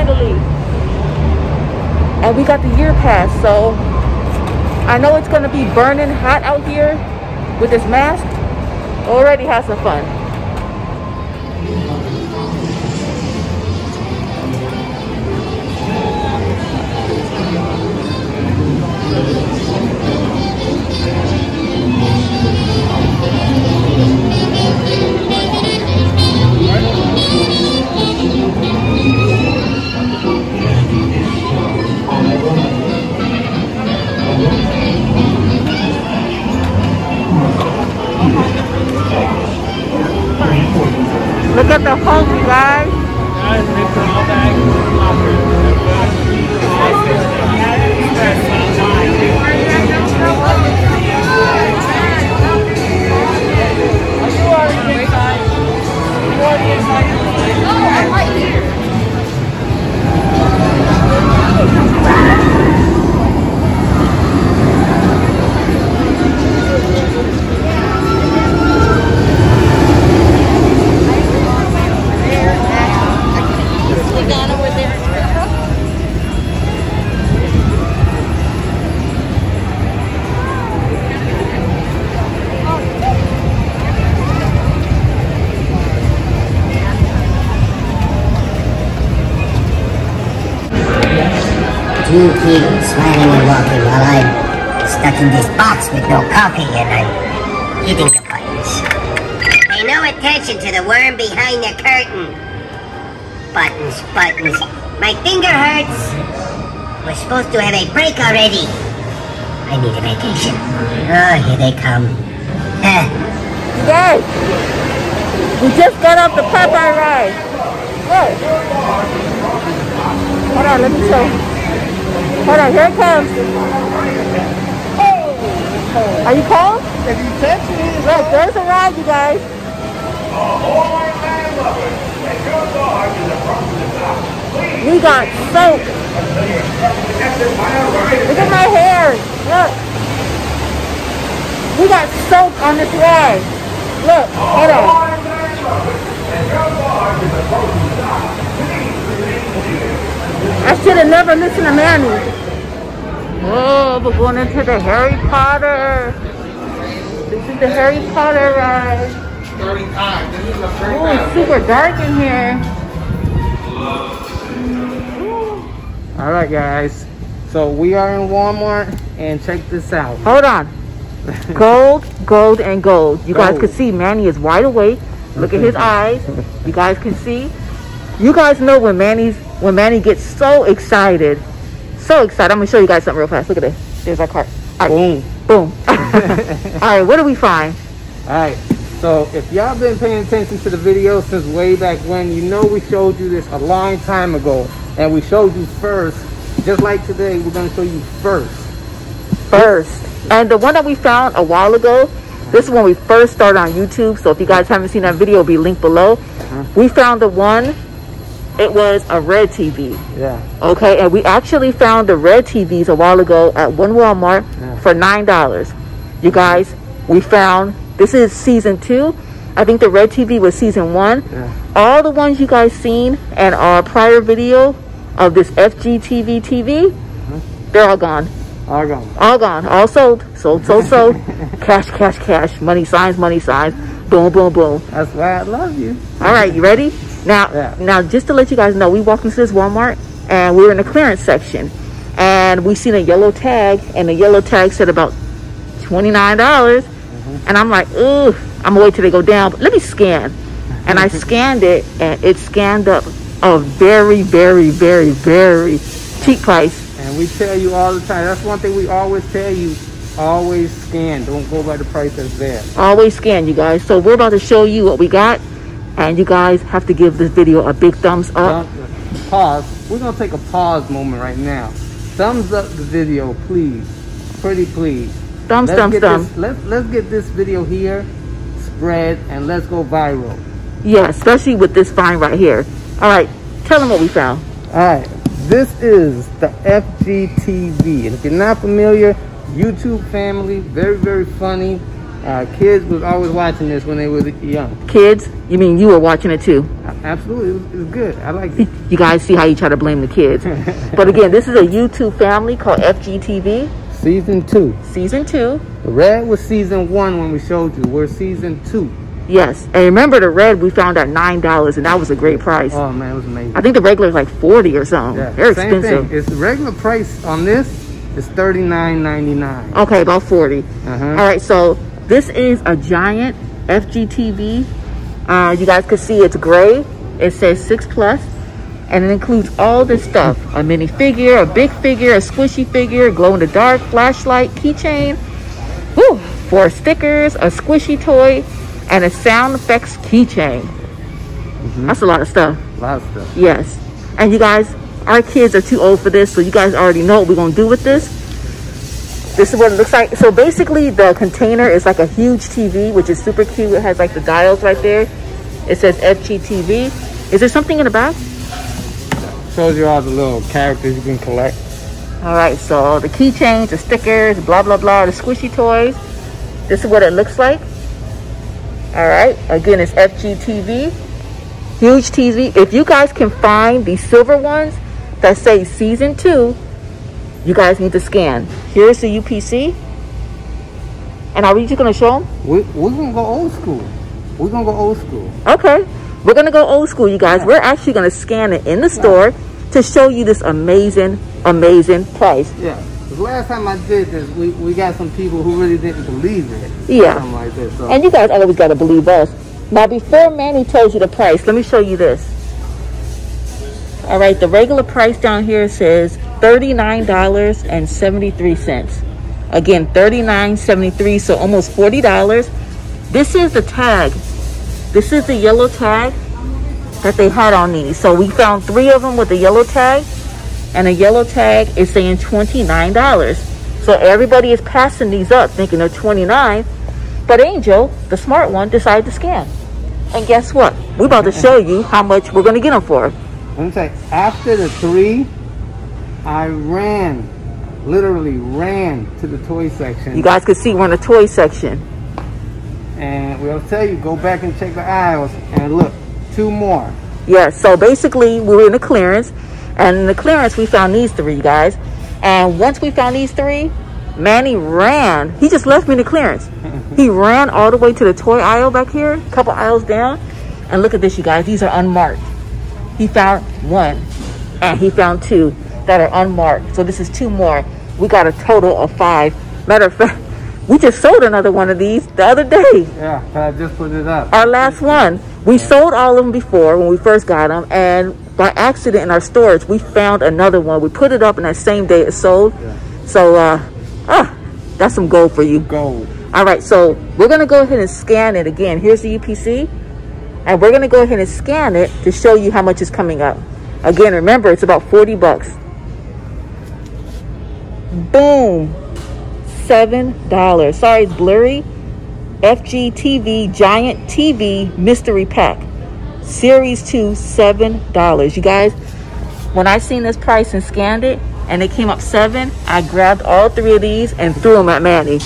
Italy. And we got the year pass, so I know it's gonna be burning hot out here with this mask. Already have some fun. Look at the home, you guys. You keep smiling and walking while I'm stuck in this box with no coffee and I'm hitting the buttons. Pay no attention to the worm behind the curtain. Buttons, buttons. My finger hurts. We're supposed to have a break already. I need a vacation. Oh, here they come. Yes! We just got off the Popeye ride. Look. Hold on, let me show. Hold on, here it comes. Are you cold? If you touch me, look, there's a ride, you guys. We got soap. Look at my hair. Look. We got soap on this ride. Look, hold on. I should have never listened to Manny. Oh, we're going into the Harry Potter. This is the Harry Potter ride. Oh, it's super dark in here. all right, guys. So we are in Walmart, and check this out. Hold on. Gold, gold, and gold. You guys can see Manny is wide awake. Look at his eyes. You guys can see. You guys know when Manny gets so excited. So excited. I'm gonna show you guys something real fast. Look at this. There's our cart. Right. Boom. Boom. All right, what do we find? All right. So if y'all been paying attention to the video since way back when, you know we showed you this a long time ago, and we showed you first. Just like today, we're gonna show you first. And the one that we found a while ago, this is when we first started on YouTube. So if you guys haven't seen that video, it'll be linked below. We found the one. It was a red TV. Yeah. Okay, and we actually found the red TVs a while ago at one Walmart for $9. You guys, we found, this is season 2. I think the red TV was season 1. Yeah. All the ones you guys seen in our prior video of this FGTVEE TV, they're all gone. All gone. All gone. All sold. Sold. Cash, cash, cash. Money signs, money signs. Boom, boom, boom. That's why I love you. All right, you ready? Now, just to let you guys know, we walked into this Walmart and we were in the clearance section, and we seen a yellow tag, and the yellow tag said about $29. And I'm like, ugh, I'm gonna wait till they go down. But let me scan. And I scanned it, and it scanned up a very, very, very, very cheap price. And we tell you all the time, that's one thing we always tell you, always scan. Don't go by the price that's there. Always scan, you guys. So we're about to show you what we got. And you guys have to give this video a big thumbs up. Pause. We're going to take a pause moment right now. Thumbs up the video, please. Pretty please. Thumbs. Let's get this video here spread, and let's go viral. Yeah, especially with this find right here. All right, tell them what we found. All right, this is the FGTVEE. And if you're not familiar, YouTube family, very, very funny. Kids was always watching this when they were young. Kids? You mean you were watching it too? Absolutely, it was good. I liked it. You guys see how you try to blame the kids. But again, this is a YouTube family called FGTVEE. Season 2. Season 2. The red was season 1 when we showed you. We're season 2. Yes, and remember the red we found at $9, and that was a great price. Oh man, it was amazing. I think the regular is like 40 or something. Yeah, they're same expensive. thing. It's the regular price on this is $39.99. Okay, about 40. All right, so this is a giant FGTVEE. You guys can see it's gray. It says 6+, and it includes all this stuff: a mini figure, a big figure, a squishy figure, glow in the dark flashlight, keychain, 4 stickers, a squishy toy, and a sound effects keychain. That's a lot of stuff. A lot of stuff. Yes. And you guys, our kids are too old for this, so you guys already know what we're going to do with this. This is what it looks like. So basically, the container is like a huge TV, which is super cute. It has like the dials right there. It says FGTVEE. Is there something in the back? Shows you all the little characters you can collect. All right, so the keychains, the stickers, blah, blah, blah, the squishy toys. This is what it looks like. All right, again, it's FGTVEE, huge TV. If you guys can find the silver ones that say season 2, you guys need to scan. Here's the UPC. And are we just gonna show them? We're gonna go old school. We're gonna go old school. Okay, we're gonna go old school, you guys. We're actually gonna scan it in the store to show you this amazing, amazing price. Yeah. The last time I did this, we got some people who really didn't believe it. Yeah. Something like this, so. And you guys always got to believe us. Now, before Manny tells you the price, let me show you this. All right, the regular price down here says $39.73. Again, $39.73, so almost $40. This is the tag. This is the yellow tag that they had on these. So we found 3 of them with the yellow tag. And a yellow tag is saying $29. So everybody is passing these up thinking they're $29. But Angel, the smart one, decided to scan. And guess what? We're about to show you how much we're going to get them for. Let me say, after the 3, I literally ran to the toy section. You guys can see we're in the toy section. And we'll tell you, go back and check the aisles and look, 2 more. Yeah, so basically we were in the clearance. And in the clearance, we found these 3, guys. And once we found these 3, Manny ran. He just left me in the clearance. He ran all the way to the toy aisle back here, a couple aisles down. And look at this, you guys. These are unmarked. He found 1. And he found 2 that are unmarked. So this is 2 more. We got a total of 5. Matter of fact, we just sold another one of these the other day. Yeah, I just put it up. Our last one. We sold all of them before when we first got them. And by accident in our storage, we found another one. We put it up in that same day it sold. Yeah. So, that's some gold for you. Gold. All right, so we're going to go ahead and scan it again. Here's the UPC. And we're going to go ahead and scan it to show you how much is coming up. Again, remember, it's about 40 bucks. Boom. $7. Sorry, it's blurry. FGTVEE Giant TV Mystery Pack. Series 2, $7. You guys, when I seen this price and scanned it and it came up 7, I grabbed all 3 of these and threw them at Manny.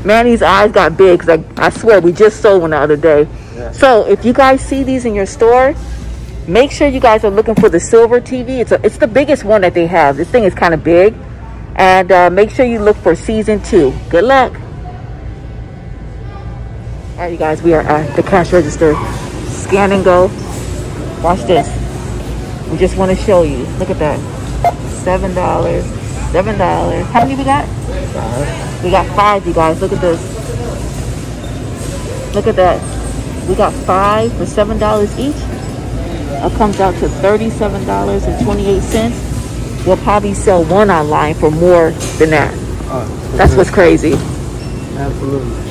Manny's eyes got big because I swear we just sold one the other day. Yeah. So if you guys see these in your store, make sure you guys are looking for the silver TV. It's the biggest one that they have. This thing is kind of big. And make sure you look for season 2. Good luck. All right, you guys, we are at the cash register. Scan and go. Watch this. We just want to show you. Look at that. $7. $7. How many we got? 5. We got 5, you guys. Look at this. Look at that. We got 5 for $7 each. It comes out to $37.28. We'll probably sell one online for more than that. That's what's crazy. Absolutely.